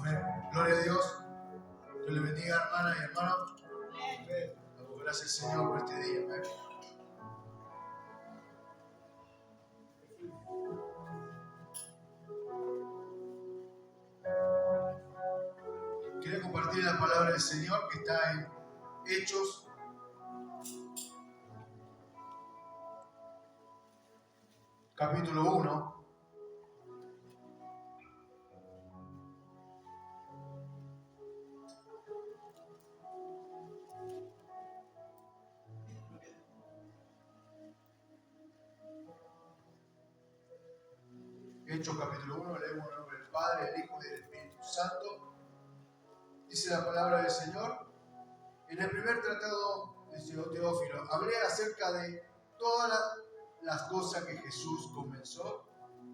Amén. Gloria a Dios. Dios le bendiga, hermana y hermano. Damos gracias, Señor, por este día. Amén. Quiero compartir la palabra del Señor que está en Hechos, capítulo 1. Hechos capítulo 1, leemos en nombre del Padre, del Hijo y del Espíritu Santo. Dice la palabra del Señor. En el primer tratado, dice Teófilo, hablé acerca de todas las cosas que Jesús comenzó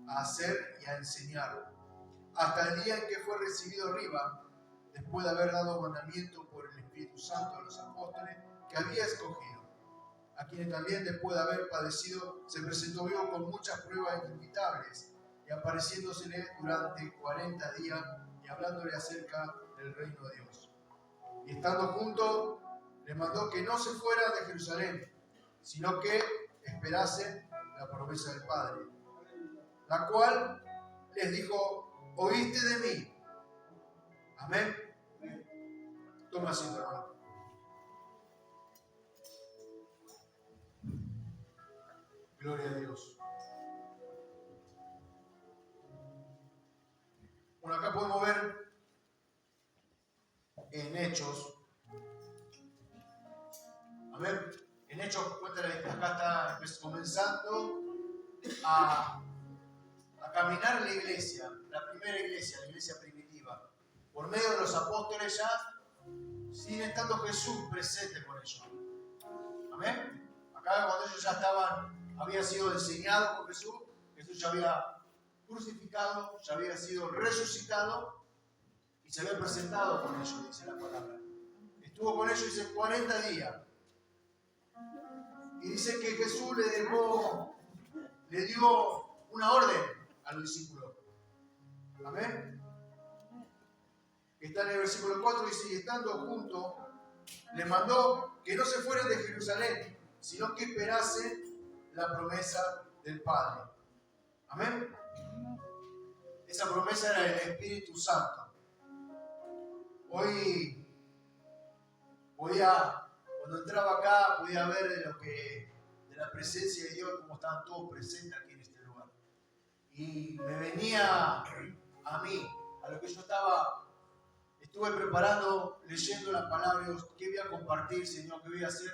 a hacer y a enseñar, hasta el día en que fue recibido arriba, después de haber dado mandamiento por el Espíritu Santo a los apóstoles que había escogido, a quienes también después de haber padecido se presentó vivo con muchas pruebas inimitables, y apareciéndosele durante 40 días y hablándole acerca del reino de Dios. Y estando juntos, les mandó que no se fuera de Jerusalén, sino que esperasen la promesa del Padre, la cual les dijo: oíste de mí. Amén. Toma asiento, hermano. Gloria a Dios. Bueno, acá podemos ver en Hechos. A ver, en Hechos, cuéntale, acá está comenzando a caminar la iglesia, la primera iglesia, la iglesia primitiva, por medio de los apóstoles ya, sin estando Jesús presente con ellos. Amén. Acá cuando ellos ya había sido enseñado por Jesús, Jesús ya había crucificado, ya había sido resucitado y se había presentado con ellos, dice la palabra. Estuvo con ellos, dice, 40 días. Y dice que Jesús le dio una orden a los discípulos. Amén. Está en el versículo 4, dice, y estando juntos, les mandó que no se fueran de Jerusalén, sino que esperasen la promesa del Padre. Amén. Esa promesa era el Espíritu Santo. Hoy cuando entraba acá, podía ver de la presencia de Dios, como estaban todos presentes aquí en este lugar. Y me venía a mí, a lo que yo estuve preparando, leyendo la palabra de Dios, qué voy a compartir, Señor, qué voy a hacer.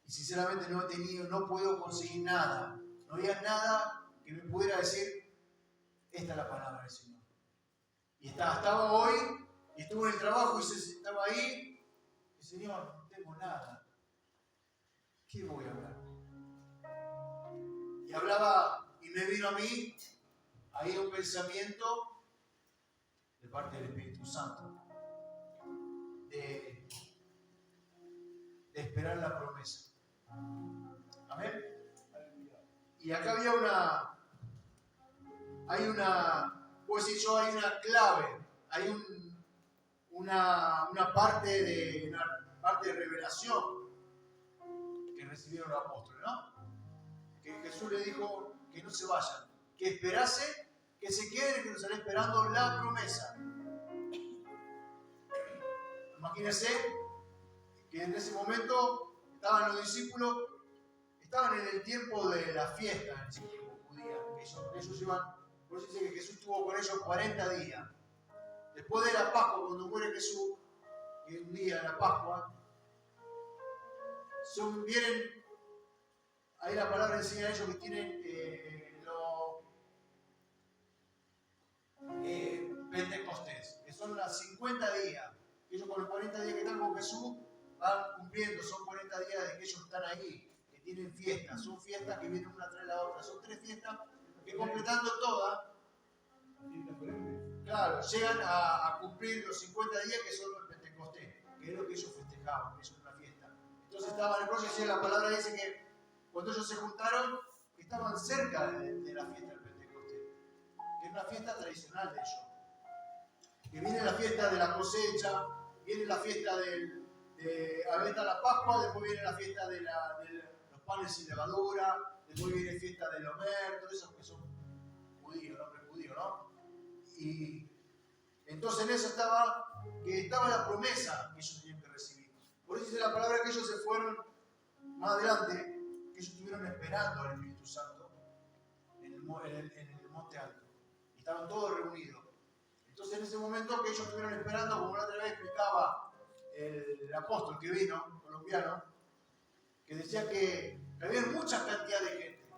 Y sinceramente no puedo conseguir nada. No había nada que me pudiera decir, esta es la palabra del Señor. Y estaba hoy, y estuve en el trabajo, y estaba ahí, y Señor, no tengo nada. ¿Qué voy a hablar? Y hablaba, y me vino a mí, ahí un pensamiento de parte del Espíritu Santo, de esperar la promesa. Amén. Y acá hay una clave, hay una parte de revelación que recibieron los apóstoles, ¿no? Que Jesús le dijo que no se vayan, que esperase, que se queden en Jerusalén esperando la promesa. Imagínense que en ese momento estaban los discípulos, estaban en el tiempo de la fiesta, en ese tiempo judía, que ellos iban, por eso dice que Jesús estuvo con ellos 40 días. Después de la Pascua, cuando muere Jesús, que es un día de la Pascua, vienen, ahí la palabra enseña a ellos que tienen Pentecostés, que son las 50 días. Ellos con los 40 días que están con Jesús van cumpliendo, son 40 días de que ellos están ahí, que tienen fiestas, son fiestas que vienen una tras la otra, son 3 fiestas que completando todas, claro, llegan a cumplir los 50 días que son los Pentecostés, que es lo que ellos festejaban, que es una fiesta. Entonces estaban en el proceso y la palabra dice que cuando ellos se juntaron, estaban cerca de la fiesta del Pentecostés, que es una fiesta tradicional de ellos. que viene la fiesta de la cosecha, viene la fiesta ahora está la Pascua, después viene la fiesta de los panes sin levadura, después viene fiesta del Homer, todos esos que son judíos, nombres judíos, ¿no? Y entonces en eso estaba la promesa que ellos tenían que recibir. Por eso dice la palabra que ellos se fueron más adelante, que ellos estuvieron esperando al Espíritu Santo en el monte alto. Y estaban todos reunidos. Entonces en ese momento que ellos estuvieron esperando, como la otra vez explicaba el apóstol que vino, colombiano, que decía que había mucha cantidad de gente.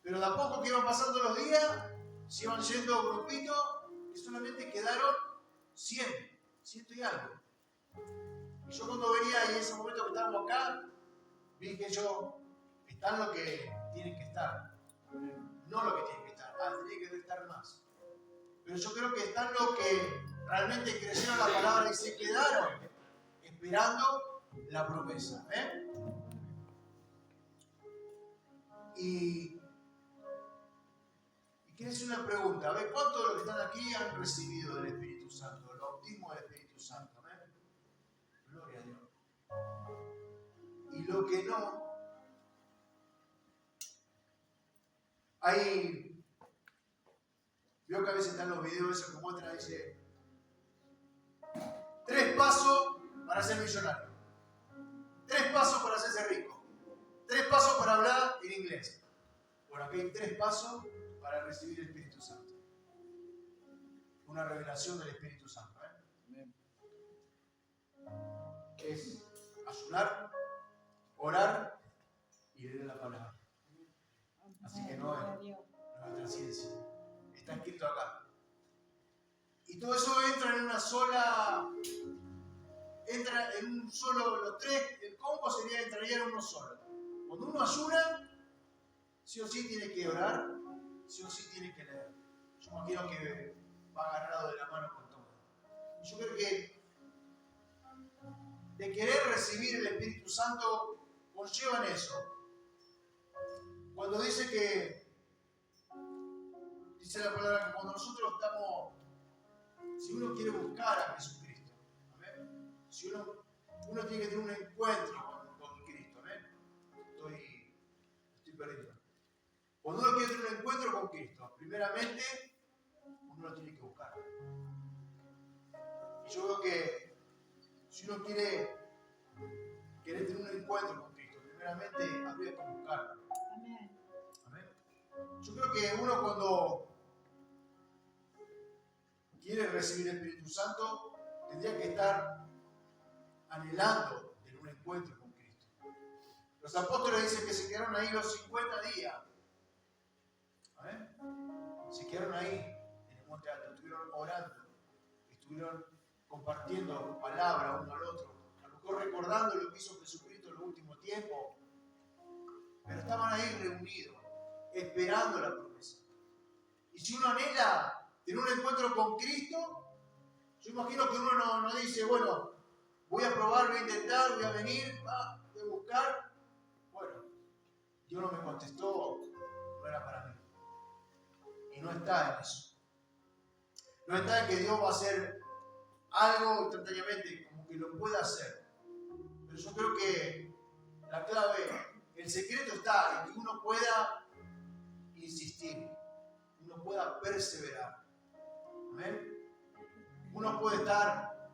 Pero de a poco que iban pasando los días, se iban yendo grupitos y solamente quedaron 100 y algo. Y yo cuando venía y en ese momento que estábamos acá, vi que ellos están lo que tienen que estar. No lo que tienen que estar, tienen que estar más. Pero yo creo que están los que realmente creyeron la palabra y se quedaron esperando la promesa. Y quiero hacer una pregunta. A ver, ¿cuántos de los que están aquí han recibido del Espíritu Santo? El bautismo del Espíritu Santo. Gloria a Dios. Y lo que no, veo que a veces están los videos esos que muestran, dice 3 pasos para ser millonario, 3 pasos para hacerse rico, 3 pasos para hablar en inglés. Bueno, aquí hay 3 pasos para recibir el Espíritu Santo. Una revelación del Espíritu Santo. Es ayunar, orar y leer la palabra. Así que no es nuestra ciencia. Está escrito acá. Y todo eso entra en una sola. Entra en un solo. Los 3, el combo entraría en uno solo. Cuando uno ayuna, sí o sí tiene que orar, sí o sí tiene que leer. Yo imagino que va agarrado de la mano con todo. Y yo creo que de querer recibir el Espíritu Santo conllevan eso. Cuando dice la palabra que cuando nosotros estamos, si uno quiere buscar a Jesucristo, ¿amén? Si uno tiene que tener un encuentro con Cristo, ¿amén? Estoy perdido. Cuando uno quiere tener un encuentro con Cristo, primeramente uno lo tiene que buscar. Y yo veo que si uno quiere tener un encuentro con Cristo, primeramente habría que buscarlo. Amén. Amén. Yo creo que uno cuando quiere recibir el Espíritu Santo tendría que estar anhelando tener un encuentro con Cristo. Los apóstoles dicen que se quedaron ahí los 50 días. ¿Amén? Se quedaron ahí en el monte alto, estuvieron orando, estuvieron compartiendo palabra uno al otro, a lo mejor recordando lo que hizo Jesucristo en los últimos tiempos, pero estaban ahí reunidos, esperando la promesa. Y si uno anhela tener un encuentro con Cristo, yo imagino que uno no dice, bueno, voy a probar, voy a intentar, voy a venir, voy a buscar. Bueno, Dios no me contestó, no era para mí. Y no está en eso. No está en que Dios va a hacer algo instantáneamente, como que lo pueda hacer. Pero yo creo que la clave, el secreto está en que uno pueda insistir, uno pueda perseverar. ¿Amén? Uno puede estar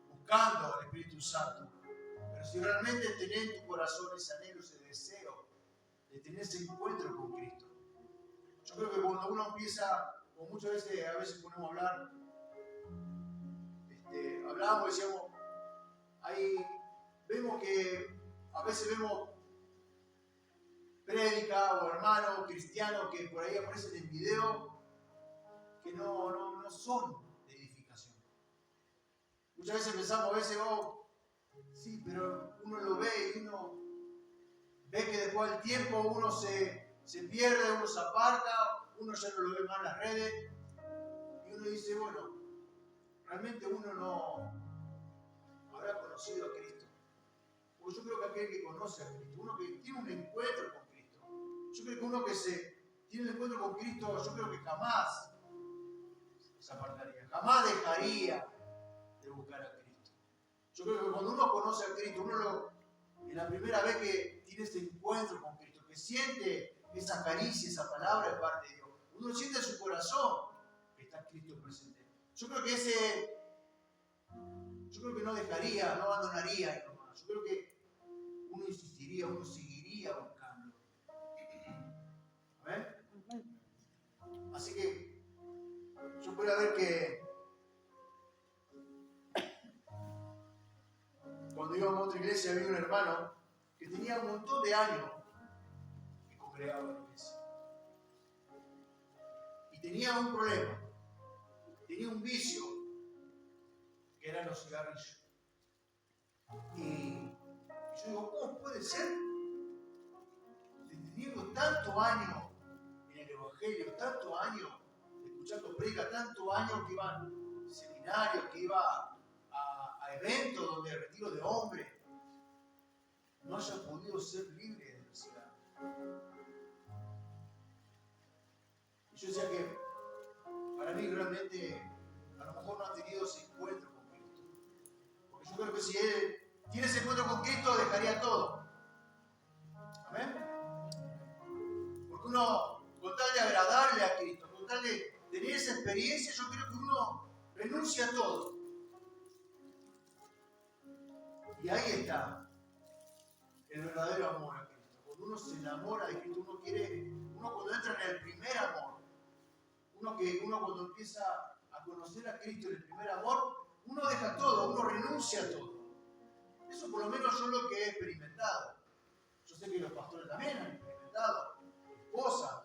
buscando al Espíritu Santo, pero si realmente tenés en tu corazón ese anhelo, ese deseo de tener ese encuentro con Cristo, yo creo que cuando uno empieza, o muchas veces, a veces ponemos a hablar, hablamos y decíamos, ahí vemos que a veces vemos prédica o hermanos cristianos que por ahí aparecen en video que no son de edificación. Muchas veces pensamos, sí, pero uno lo ve y uno ve que después del tiempo uno se pierde, uno se aparta, uno ya no lo ve más en las redes y uno dice, bueno, realmente uno no habrá conocido a Cristo. Porque yo creo que aquel que conoce a Cristo, uno que tiene un encuentro con Cristo, yo creo que uno que tiene un encuentro con Cristo, yo creo que jamás se apartaría. Jamás dejaría de buscar a Cristo. Yo creo que cuando uno conoce a Cristo, en la primera vez que tiene ese encuentro con Cristo, que siente esa caricia, esa palabra de parte de Dios, uno siente en su corazón que está Cristo presente. Yo creo que no dejaría, no abandonaría. Yo creo que uno insistiría, uno seguiría buscando. ¿Amén? Así que yo puedo ver que cuando íbamos a otra iglesia había un hermano que tenía un montón de años que congregaba en la iglesia. Y tenía un problema, tenía un vicio, que eran los cigarrillos. Y yo digo, ¿cómo puede ser? Teniendo tantos años en el Evangelio, tantos años escuchando predicas, tantos años que iba a seminarios, que iba a eventos donde retiro de hombres, no haya podido ser libre de la cigarro. Y yo decía que para mí realmente a lo mejor no ha tenido ese encuentro con Cristo. Porque yo creo que si él tiene ese encuentro con Cristo, dejaría todo. Amén. Porque uno, con tal de agradarle a Cristo, con tal de tener esa experiencia, yo creo que uno renuncia a todo. Y ahí está el verdadero amor a Cristo. Cuando uno se enamora de Cristo, uno cuando entra en el primer amor, uno cuando empieza a conocer a Cristo en el primer amor, uno deja todo, uno renuncia a todo. Eso por lo menos yo lo que he experimentado. Yo sé que los pastores también han experimentado. Mi esposa.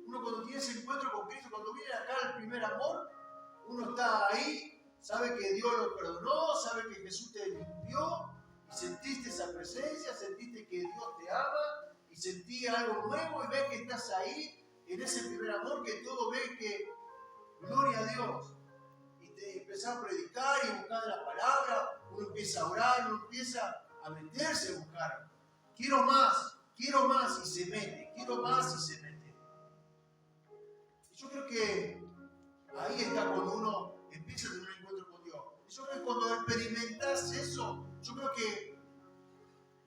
Uno cuando tiene ese encuentro con Cristo, cuando viene acá el primer amor, uno está ahí, sabe que Dios lo perdonó, sabe que Jesús te limpió, y sentiste esa presencia, sentiste que Dios te ama, y sentí algo nuevo, y ves que estás ahí, en ese primer amor, que todo ves que, gloria a Dios, y te empezás a predicar y buscar la palabra, uno empieza a orar, uno empieza a meterse a buscar. Quiero más, y se mete, quiero más, y se mete. Y yo creo que ahí está cuando uno empieza a tener un encuentro con Dios. Y yo creo que cuando experimentás eso, yo creo que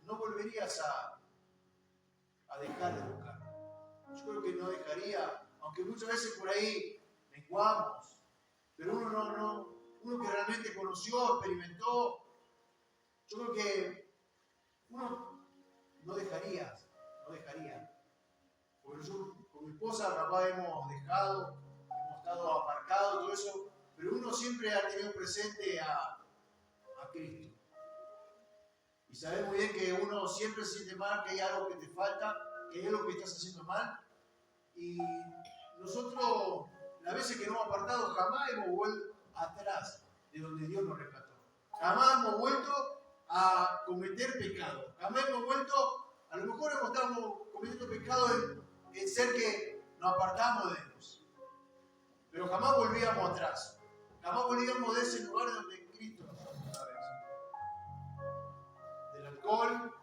no volverías a dejar de buscar. Yo creo que no dejaría, aunque muchas veces por ahí menguamos, pero uno que realmente conoció, experimentó, yo creo que uno no dejaría. Porque yo con mi esposa capaz hemos estado aparcados, todo eso, pero uno siempre ha tenido presente a Cristo. Y sabes muy bien que uno siempre siente mal, que hay algo que te falta, que hay algo que estás haciendo mal. Y nosotros, las veces que nos hemos apartado, jamás hemos vuelto atrás de donde Dios nos rescató. Jamás hemos vuelto a cometer pecado. Jamás hemos vuelto, a lo mejor estamos cometiendo pecado en ser que nos apartamos de Dios. Pero jamás volvíamos atrás. Jamás volvíamos de ese lugar donde Cristo nos sacó una vez. Del alcohol,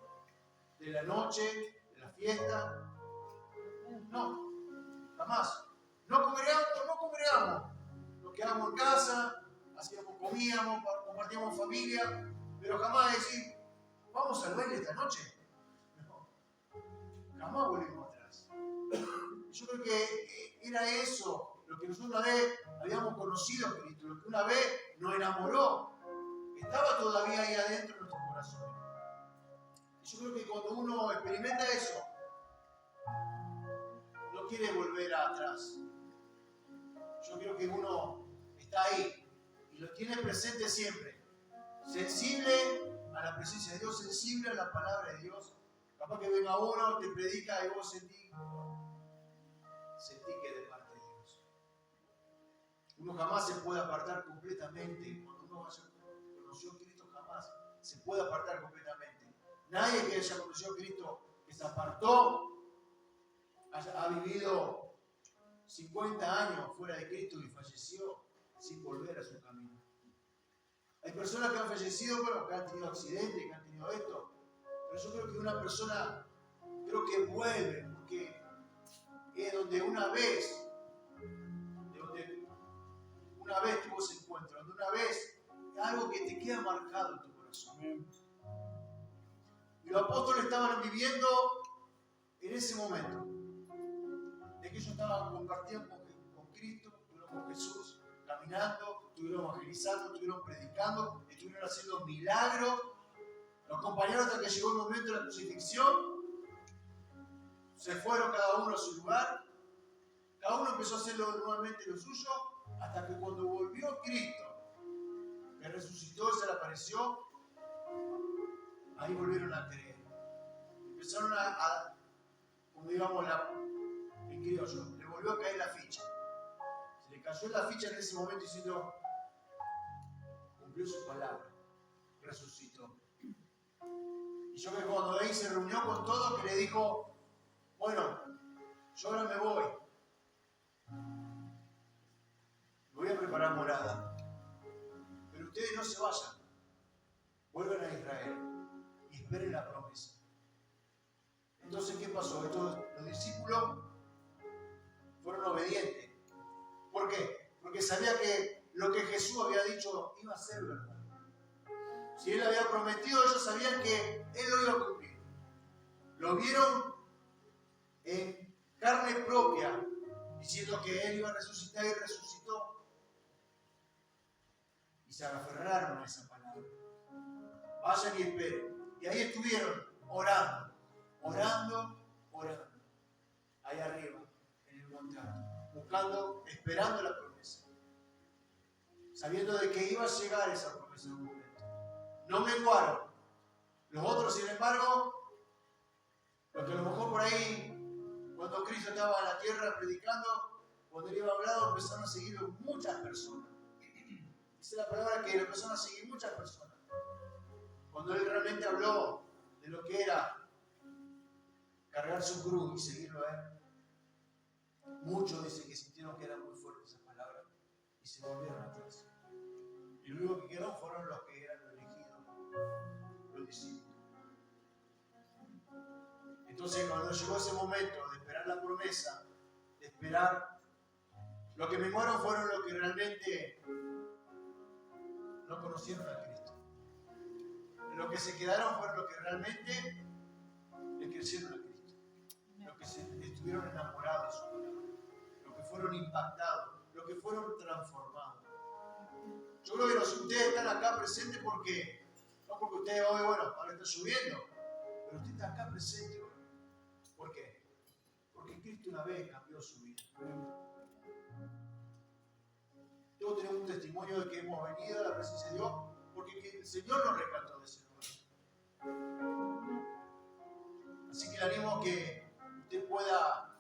de la noche, de la fiesta. No, jamás. No congregamos. Nos quedamos en casa, comíamos, compartíamos familia, pero jamás decir, vamos al baile esta noche. No, jamás volvimos atrás. Yo creo que era eso, lo que nosotros una vez habíamos conocido a Cristo, lo que una vez nos enamoró, estaba todavía ahí adentro de nuestros corazones. Y yo creo que cuando uno experimenta eso, no quiere volver atrás. Yo creo que uno está ahí y lo tiene presente siempre, sensible a la presencia de Dios, sensible a la palabra de Dios. Capaz que venga uno, te predica y vos sentí que es de parte de Dios. Uno jamás se puede apartar completamente. Cuando uno conoció a Cristo, jamás se puede apartar completamente. Nadie que haya conocido a Cristo, que se apartó, ha vivido 50 años fuera de Cristo y falleció sin volver a su camino. Hay personas que han fallecido, bueno, que han tenido accidentes, que han tenido esto, pero yo creo que una persona, vuelve, porque es donde una vez, de donde una vez tuvo ese encuentro, donde una vez algo que te queda marcado en tu corazón. Y los apóstoles estaban viviendo en ese momento, de que ellos estaban compartiendo con Cristo, estuvieron con Jesús, caminando, estuvieron evangelizando, estuvieron predicando, estuvieron haciendo milagros, los acompañaron hasta que llegó el momento de la crucifixión, se fueron cada uno a su lugar, cada uno empezó a hacer nuevamente lo suyo, hasta que cuando volvió Cristo, que resucitó y se le apareció, ahí volvieron a creer. Empezaron como digamos, en criollo, le volvió a caer la ficha. Se le cayó la ficha en ese momento diciendo, cumplió su palabra, resucitó. Y yo creo que cuando ahí se reunió con todos, que le dijo, bueno, yo ahora me voy a preparar morada, pero ustedes no se vayan, vuelvan a Israel y esperen la promesa. Entonces, ¿qué pasó? Los discípulos fueron obedientes. ¿Por qué? Porque sabía que lo que Jesús había dicho iba a ser verdad. Si Él había prometido, ellos sabían que Él lo iba a cumplir. Lo vieron en carne propia, diciendo que Él iba a resucitar y resucitó. Y se aferraron a esa palabra. Vayan y esperen. Y ahí estuvieron orando, ahí arriba, en el monte alto, buscando, esperando la promesa, sabiendo de que iba a llegar esa promesa en un momento. No menguaron. Los otros, sin embargo, los que a lo mejor por ahí, cuando Cristo estaba en la tierra predicando, cuando Él iba hablando, empezaron a seguirlo muchas personas. Dice la palabra que lo empezaron a seguir muchas personas. Cuando Él realmente habló de lo que era cargar su cruz y seguirlo a Él, muchos dicen que sintieron que eran muy fuertes esas palabras y se volvieron atrás. Y lo único que quedaron fueron los que eran los elegidos, los discípulos. Entonces, cuando llegó ese momento de esperar la promesa, de esperar, lo que menguaron fueron los que realmente no conocieron a Cristo. Los que se quedaron fueron los que realmente le crecieron a Cristo. Los que estuvieron enamorados de su palabra. Los que fueron impactados. Los que fueron transformados. Yo creo que ustedes están acá presentes porque, no porque ustedes hoy, bueno, ahora está lloviendo, pero usted está acá presente hoy. ¿Por qué? Porque Cristo una vez cambió su vida. Todos tenemos un testimonio de que hemos venido a la presencia de Dios porque el Señor nos rescató de ese lugar. Así que le animo a que usted pueda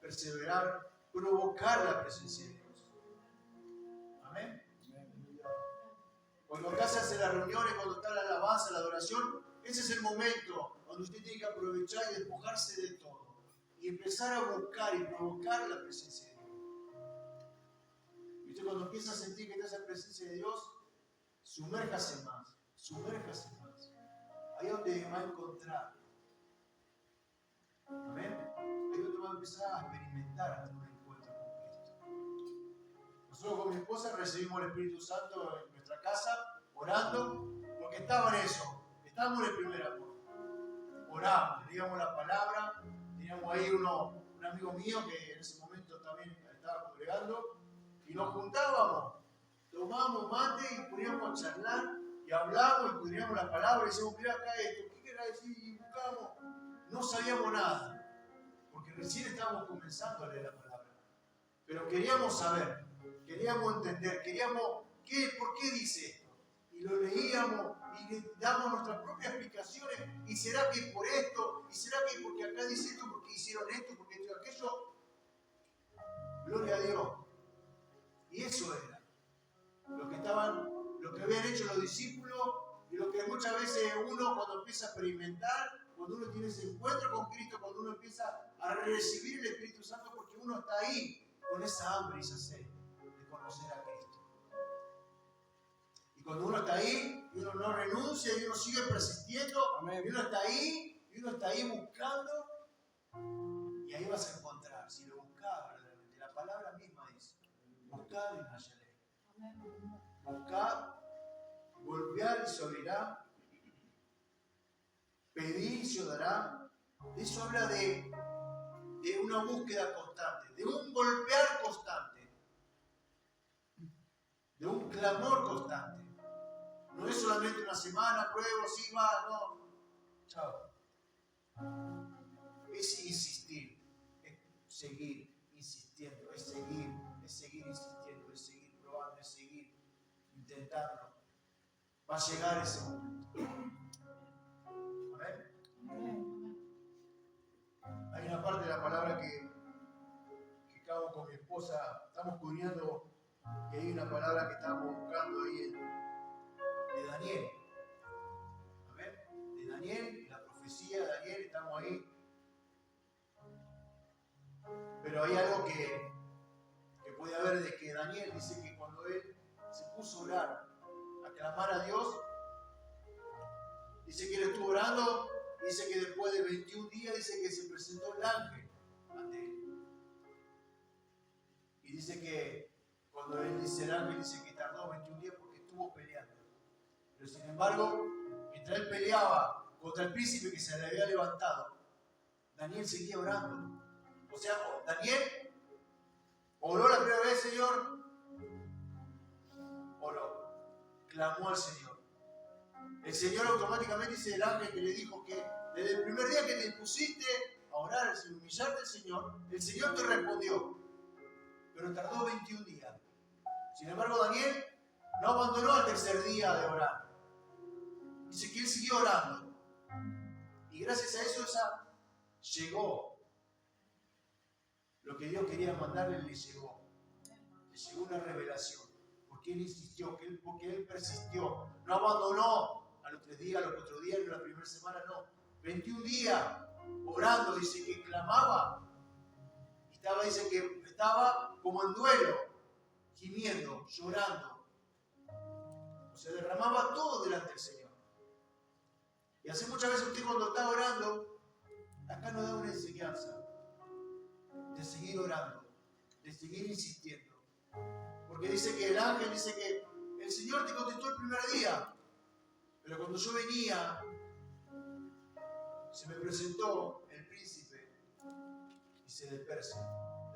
perseverar, provocar la presencia de Dios. Amén. Cuando acá se hacen las reuniones, cuando está la alabanza, la adoración, ese es el momento donde usted tiene que aprovechar y despojarse de todo y empezar a buscar y provocar la presencia de Dios. Y usted cuando empieza a sentir que está esa presencia de Dios, sumérjase más, sumérjase más. Ahí es donde va a encontrar. Amén. Ahí es donde va a empezar a experimentar a tener un encuentro con Cristo. Nosotros con mi esposa recibimos el Espíritu Santo en nuestra casa, orando, porque estaba en eso. Estábamos en el primer amor. Oramos, leíamos la palabra, teníamos ahí un amigo mío que en ese momento también estaba congregando, y nos juntábamos, tomábamos mate y poníamos a charlar, y hablábamos y estudiábamos la palabra, y decíamos, mira acá esto, ¿qué querrá decir? Y buscábamos, no sabíamos nada, porque recién estábamos comenzando a leer la palabra, pero queríamos saber, queríamos entender, queríamos, ¿por qué dice esto? Y lo leíamos y le damos nuestras propias explicaciones. ¿Y será que por esto? ¿Y será que porque acá dice esto? ¿Porque hicieron esto? ¿Porque esto y aquello? Gloria a Dios. Y eso era lo que habían hecho los discípulos y lo que muchas veces uno cuando empieza a experimentar, cuando uno tiene ese encuentro con Cristo, cuando uno empieza a recibir el Espíritu Santo, porque uno está ahí con esa hambre y esa sed de conocer a Cristo. Cuando uno está ahí, y uno no renuncia, y uno sigue persistiendo, y uno está ahí buscando, y ahí vas a encontrar, si lo buscas verdaderamente, la palabra misma dice, buscad y hallaréis. Buscad, golpear y se abrirá, pedir y se os dará. Eso habla de una búsqueda constante, de un golpear constante, de un clamor constante. No es solamente una semana, pruebo, sí, va, no. Chao. Es insistir, es seguir insistiendo, es seguir insistiendo, es seguir probando, es seguir intentando. Va a llegar ese momento. Amén. Hay una parte de la palabra que acabo con mi esposa, estamos cubriendo, y hay una palabra que estamos buscando ahí de Daniel. Amén. De Daniel, la profecía de Daniel, estamos ahí. Pero hay algo que puede haber de que Daniel dice que cuando él se puso a orar, a clamar a Dios, dice que él estuvo orando, dice que después de 21 días, dice que se presentó el ángel ante él. Y dice que cuando él dice el ángel, dice que tardó 21 días porque estuvo peleando. Pero sin embargo, mientras él peleaba contra el príncipe que se le había levantado, Daniel seguía orando. O sea, Daniel oró la primera vez, Señor, oró, clamó al Señor. El Señor automáticamente dice el ángel que le dijo que desde el primer día que te pusiste a orar, a humillarte al Señor, el Señor te respondió. Pero tardó 21 días. Sin embargo, Daniel no abandonó al tercer día de orar. Dice que él siguió orando. Y gracias a eso llegó. Lo que Dios quería mandarle le llegó. Le llegó una revelación. Porque él insistió, porque él persistió. No abandonó a los 3 días, a los 4 días, ni a la primera semana, no. 21 días orando, dice que clamaba. Dice que estaba como en duelo, gimiendo, llorando. O sea, derramaba todo delante del Señor. Y así muchas veces usted cuando está orando, acá nos da una enseñanza de seguir orando, de seguir insistiendo. Porque dice que el ángel dice que el Señor te contestó el primer día, pero cuando yo venía, se me presentó el príncipe, dice de Persia,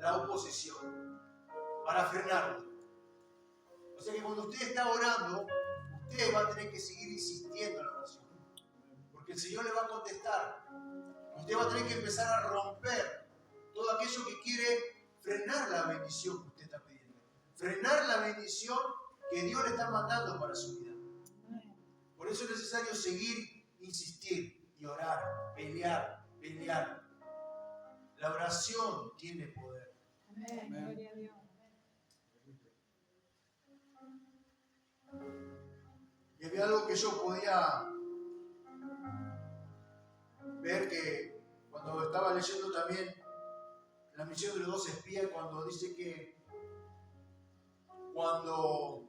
la oposición, para frenarlo. O sea que cuando usted está orando, usted va a tener que seguir insistiendo en la oración. Porque el Señor le va a contestar. Usted va a tener que empezar a romper todo aquello que quiere frenar la bendición que usted está pidiendo. Frenar la bendición que Dios le está mandando para su vida. Por eso es necesario seguir, insistir y orar, pelear. La oración tiene poder. Amén. Gloria a Dios. Y había algo que yo podía ver que cuando estaba leyendo también la misión de los 12 espías, cuando dice que cuando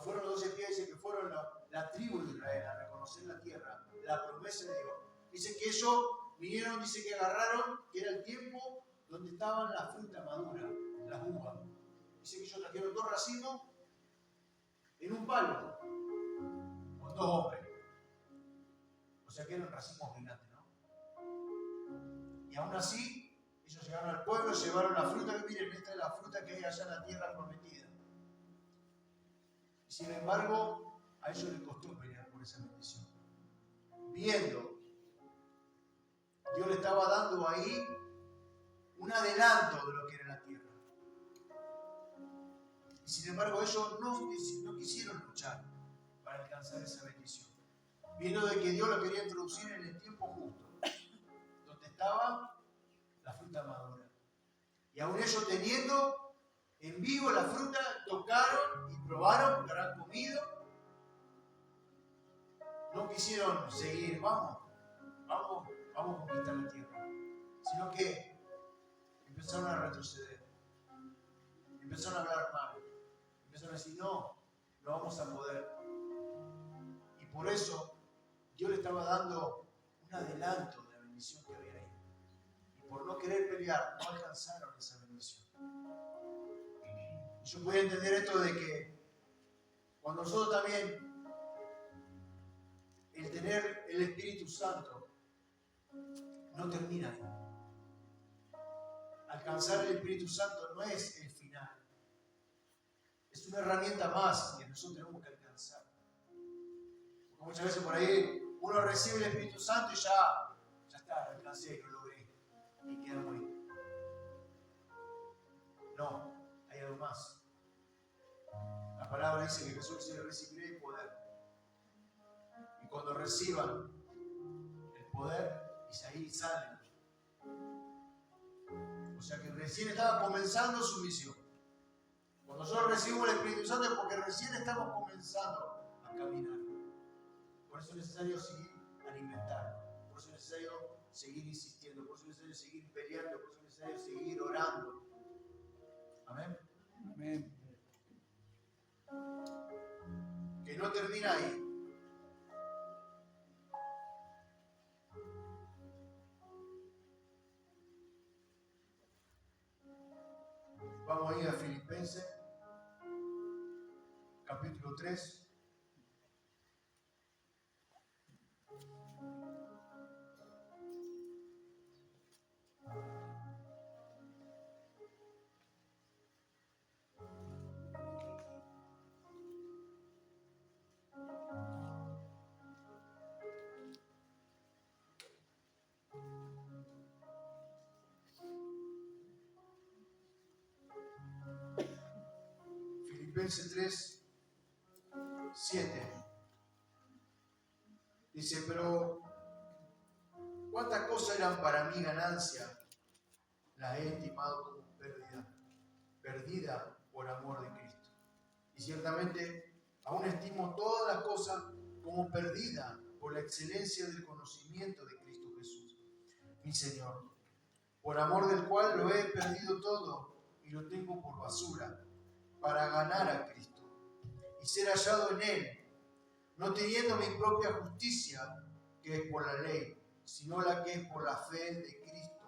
fueron los 12 espías, dice que fueron la tribu de Israel a reconocer la tierra, la promesa de Dios. Dice que ellos vinieron, dice que agarraron, que era el tiempo donde estaban las frutas maduras, las uvas. Dice que ellos trajeron 2 racimos en un palo, con 2 hombres. O sea que eran racimos gigantes, ¿no? Y aún así, ellos llegaron al pueblo, llevaron la fruta, que miren, esta es la fruta que hay allá en la tierra prometida. Y sin embargo, a ellos les costó pelear por esa bendición. Viendo, Dios le estaba dando ahí un adelanto de lo que era la tierra. Y sin embargo, ellos no quisieron luchar para alcanzar esa bendición. Viendo de que Dios lo quería introducir en el tiempo justo, donde estaba la fruta madura. Y aún ellos teniendo en vivo la fruta, tocaron y probaron, porque habrán comido. No quisieron seguir, vamos a conquistar la tierra. Sino que empezaron a retroceder. Empezaron a hablar mal. Empezaron a decir, no vamos a poder. Y por eso Dios le estaba dando un adelanto de la bendición que había ahí. Y por no querer pelear, no alcanzaron esa bendición. Yo podía entender esto de que cuando nosotros también, el tener el Espíritu Santo, no termina ahí. Alcanzar el Espíritu Santo no es el final. Es una herramienta más que nosotros tenemos que alcanzar. Porque muchas veces por ahí uno recibe el Espíritu Santo y ya está, lo alcancé, lo logré. Y quedamos ahí. No, hay algo más. La palabra dice que Jesús dice: recibiré el poder. Y cuando reciban el poder, y ahí salen. O sea que recién estaba comenzando su misión. Cuando nosotros recibimos el Espíritu Santo es porque recién estamos comenzando a caminar. Por eso es necesario seguir alimentando. Por eso es necesario seguir insistiendo. Por eso es necesario seguir peleando. Por eso es necesario seguir orando. Amén. Amén. Que no termina ahí. Vamos a ir a Filipenses, capítulo 3. Filipenses 3, 7. Dice: pero cuántas cosas eran para mí ganancia, las he estimado como perdida por amor de Cristo. Y ciertamente aún estimo todas las cosas como perdidas por la excelencia del conocimiento de Cristo Jesús, mi Señor, por amor del cual lo he perdido todo y lo tengo por basura, para ganar a Cristo y ser hallado en Él, no teniendo mi propia justicia, que es por la ley, sino la que es por la fe de Cristo,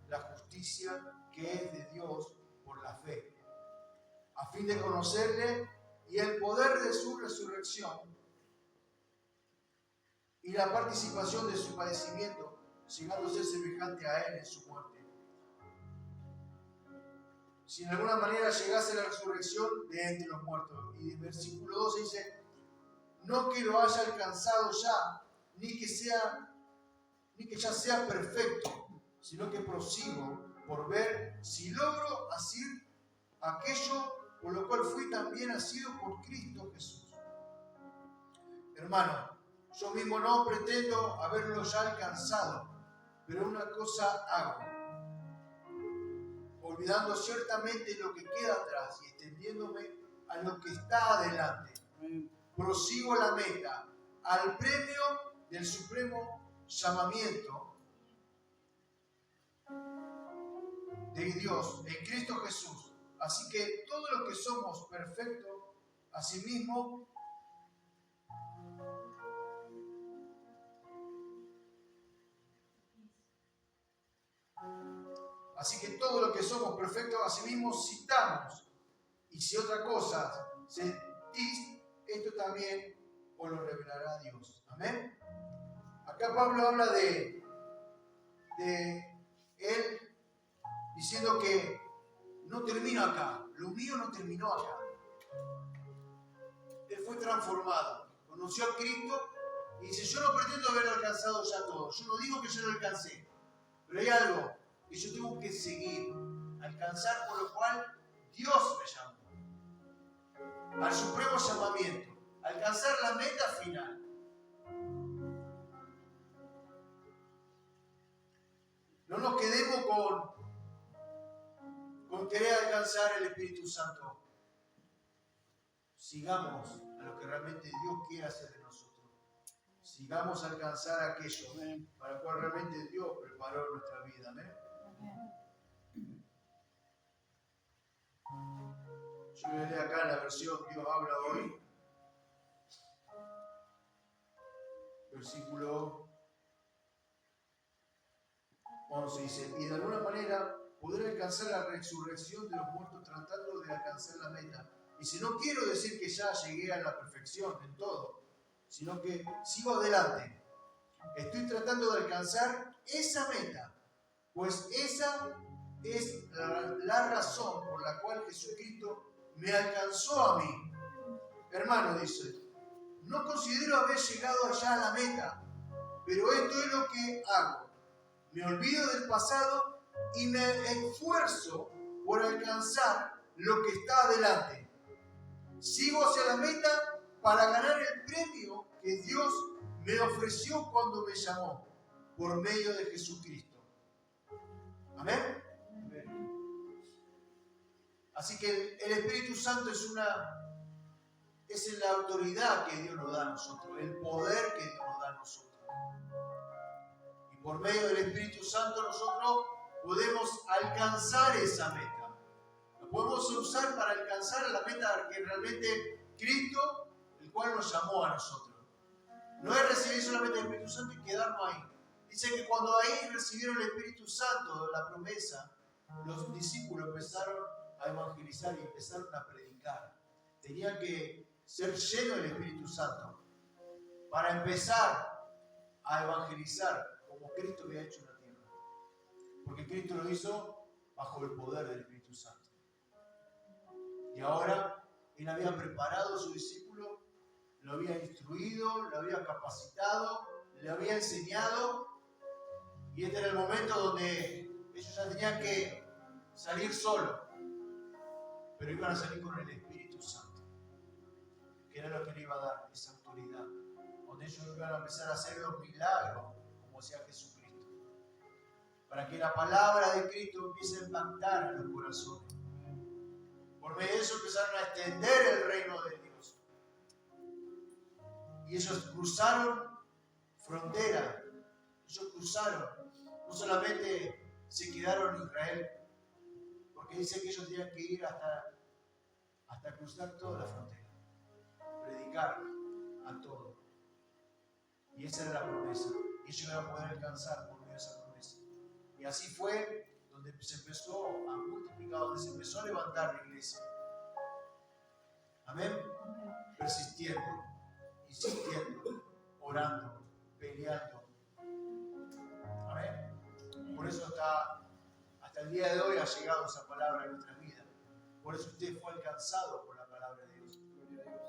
la justicia que es de Dios por la fe, a fin de conocerle y el poder de su resurrección y la participación de su padecimiento, llegando a ser semejante a Él en su muerte. Si en alguna manera llegase la resurrección de entre los muertos. Y en versículo 12 dice: no que lo haya alcanzado ya, ni que ya sea perfecto, sino que prosigo por ver si logro hacer aquello por lo cual fui también asido por Cristo Jesús. Hermano, yo mismo no pretendo haberlo ya alcanzado, pero una cosa hago, olvidando ciertamente lo que queda atrás y extendiéndome a lo que está adelante. Prosigo la meta, al premio del supremo llamamiento de Dios en Cristo Jesús. Así que todos los que somos perfectos, asimismo, citamos, y si otra cosa sentís, esto también os lo revelará Dios. Amén. Acá Pablo habla de él diciendo que no termina acá, lo mío no terminó acá. Él fue transformado, conoció a Cristo y dice: yo no pretendo haberlo alcanzado ya todo, yo no digo que yo lo alcancé, pero hay algo que yo tengo que seguir, alcanzar, por lo cual Dios me llamó al supremo llamamiento, alcanzar la meta final. No nos quedemos con querer alcanzar el Espíritu Santo. Sigamos a lo que realmente Dios quiere hacer de nosotros. Sigamos a alcanzar aquello para lo cual realmente Dios preparó nuestra vida. Amén. Yo voy a leer acá en la versión Dios habla hoy, versículo 11, dice: y de alguna manera, poder alcanzar la resurrección de los muertos tratando de alcanzar la meta. Y si no quiero decir que ya llegué a la perfección en todo, sino que sigo adelante. Estoy tratando de alcanzar esa meta, pues esa es la razón por la cual Jesucristo me alcanzó a mí. Hermano, dice, no considero haber llegado allá a la meta, pero esto es lo que hago. Me olvido del pasado y me esfuerzo por alcanzar lo que está adelante. Sigo hacia la meta para ganar el premio que Dios me ofreció cuando me llamó, por medio de Jesucristo. ¿Amén? Así que el Espíritu Santo es la autoridad que Dios nos da a nosotros, el poder que Dios nos da a nosotros. Y por medio del Espíritu Santo nosotros podemos alcanzar esa meta. Lo podemos usar para alcanzar la meta que realmente Cristo, el cual nos llamó a nosotros. No es recibir solamente el Espíritu Santo y quedarnos ahí. Dice que cuando ahí recibieron el Espíritu Santo, la promesa, los discípulos empezaron a evangelizar y empezaron a predicar. Tenían que ser llenos del Espíritu Santo para empezar a evangelizar como Cristo había hecho en la tierra. Porque Cristo lo hizo bajo el poder del Espíritu Santo. Y ahora Él había preparado a su discípulo, lo había instruido, lo había capacitado, le había enseñado. Y este era el momento donde ellos ya tenían que salir solos. Pero iban a salir con el Espíritu Santo, que era lo que le iba a dar esa autoridad. Donde ellos iban a empezar a hacer los milagros, como hacía Jesucristo. Para que la palabra de Cristo empiece a impactar a los corazones. Por medio de eso empezaron a extender el reino de Dios. Y ellos cruzaron frontera. Ellos cruzaron. No solamente se quedaron en Israel, porque dice que ellos tenían que ir hasta cruzar toda la frontera. Predicar a todo. Y esa era la promesa. Y ellos iban a poder alcanzar por medio de esa promesa. Y así fue donde se empezó a multiplicar, donde se empezó a levantar la iglesia. Amén. Persistiendo, insistiendo, orando, peleando. Amén. Por eso hasta el día de hoy ha llegado esa palabra en nuestras vidas. Por eso usted fue alcanzado por la palabra de Dios.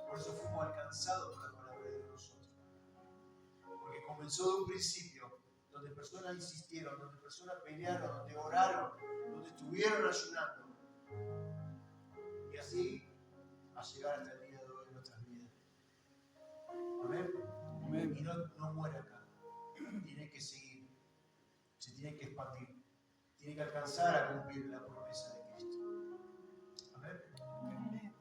Por eso fuimos alcanzados por la palabra de Dios nosotros. Porque comenzó de un principio, donde personas insistieron, donde personas pelearon, donde oraron, donde estuvieron ayunando. Y así a llegar hasta el día de hoy en nuestras vidas. Amén. Amén. Y no muere acá. Tiene que seguir. Se tiene que expandir. Tiene que alcanzar a cumplir la promesa de Cristo. Amén. Amén.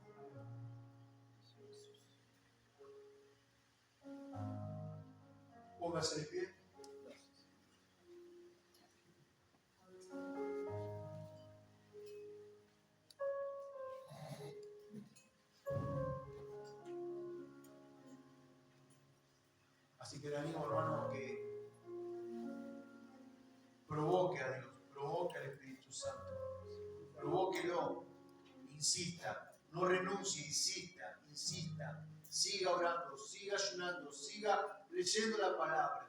Póngase de pie. Así que le animo, hermano, que provoque a Dios, provoque al Espíritu Santo, provóquelo, insista, no renuncie, insista, siga orando, siga ayunando, siga leyendo la palabra,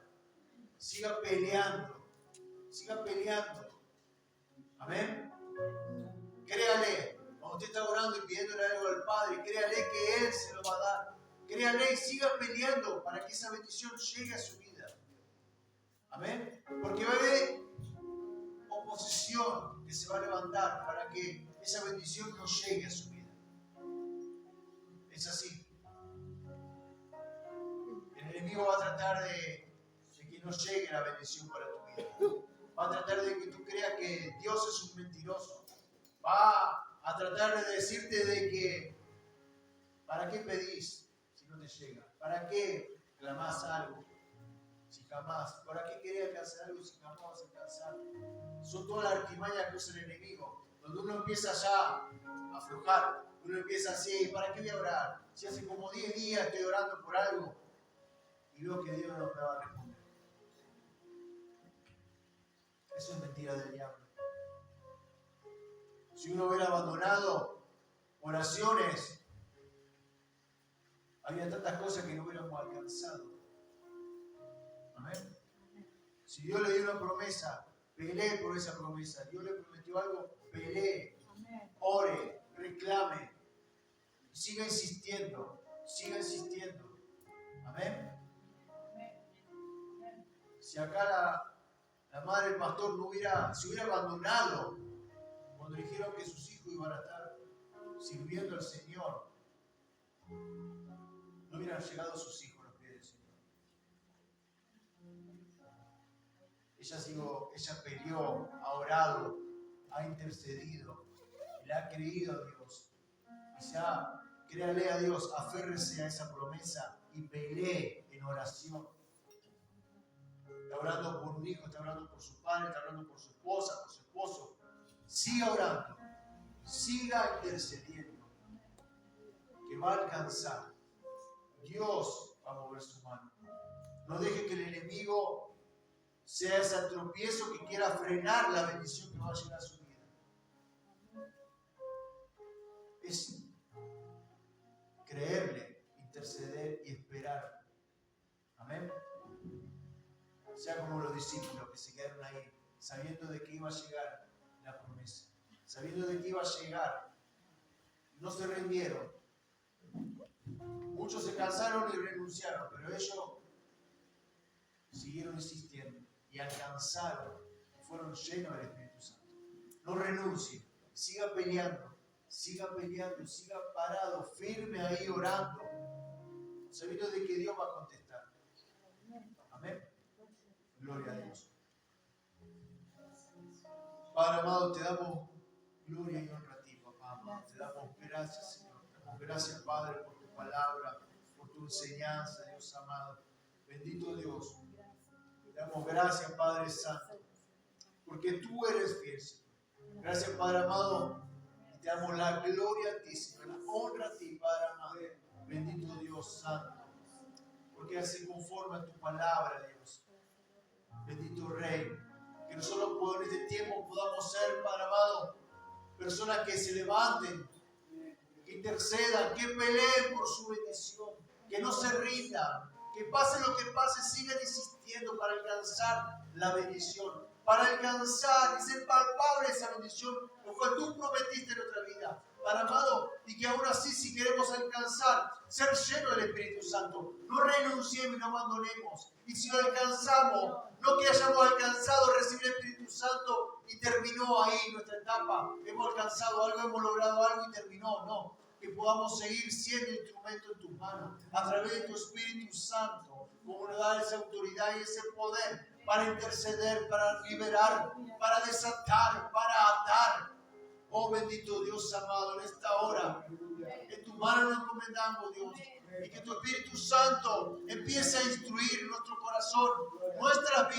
siga peleando. Amén. Créale, cuando usted está orando y pidiéndole algo al Padre, créale que Él se lo va a dar. Créale y siga peleando para que esa bendición llegue a su vida. Amén. Porque va a haber oposición que se va a levantar para que esa bendición no llegue a su vida. Es así. El enemigo va a tratar de que no llegue la bendición para tu vida. Va a tratar de que tú creas que Dios es un mentiroso. Va a tratar de decirte de que ¿para qué pedís si no te llega? ¿Para qué clamás algo si jamás? ¿Para qué querés alcanzar algo si jamás vas a alcanzar? Son todas las artimañas que usa el enemigo. Donde uno empieza ya a aflojar, uno empieza así, ¿para qué voy a orar? Si hace como 10 días estoy orando por algo y veo que Dios no me va a responder. Eso es mentira del diablo. Si uno hubiera abandonado oraciones, había tantas cosas que no hubiéramos alcanzado. Amén. Si Dios le dio una promesa, pelee por esa promesa. Dios le prometió algo, pelee, ore, reclame, siga insistiendo, siga insistiendo. Amén. Si acá la madre del pastor se hubiera abandonado cuando dijeron que sus hijos iban a estar sirviendo al Señor, no hubieran llegado sus hijos a los pies del Señor. Ella peleó, ha orado, ha intercedido, le ha creído a Dios. Y ya, créale a Dios, aférrese a esa promesa y pelee en oración. Está orando por un hijo, está orando por su padre, está orando por su esposa, por su esposo. Siga orando, siga intercediendo, que va a alcanzar. Dios va a mover su mano. No deje que el enemigo sea ese tropiezo que quiera frenar la bendición que va a llegar a su vida. Es creerle, interceder y esperar. Amén. Sea como los discípulos que se quedaron ahí, sabiendo de que iba a llegar la promesa, sabiendo de que iba a llegar. No se rindieron. Muchos se cansaron y renunciaron, pero ellos siguieron insistiendo y alcanzaron y fueron llenos del Espíritu Santo. No renuncie, siga peleando, siga parado, firme ahí orando, sabiendo de que Dios va a contestar. Amén. Gloria a Dios. Padre amado, te damos gloria y honra a ti, papá amado. Te damos gracias, Señor. Te damos gracias, Padre, por tu palabra, por tu enseñanza, Dios amado. Bendito Dios. Te damos gracias, Padre Santo, porque tú eres fiel, Señor. Gracias, Padre amado. Y te damos la gloria a ti, Señor. La honra a ti, Padre amado. Bendito Dios Santo. Porque así conforme a tu palabra, Dios. Bendito Rey, que nosotros en este tiempo podamos ser, Padre amado, personas que se levanten, que intercedan, que peleen por su bendición, que no se rindan, que pase lo que pase, sigan insistiendo para alcanzar la bendición, para alcanzar y ser palpable esa bendición, lo cual tú prometiste en nuestra vida, Padre amado, y que aún así, si queremos alcanzar, ser llenos del Espíritu Santo, no renunciemos y no abandonemos. Y si lo alcanzamos, no que hayamos alcanzado recibir el Espíritu Santo y terminó ahí nuestra etapa, hemos alcanzado algo, hemos logrado algo y terminó, no. Que podamos seguir siendo instrumento en tus manos, a través de tu Espíritu Santo, como nos da esa autoridad y ese poder para interceder, para liberar, para desatar, para atar. Oh bendito Dios amado, en esta hora, en tu mano nos encomendamos, Dios, y que tu Espíritu Santo empiece a instruir nuestro corazón, nuestras vidas.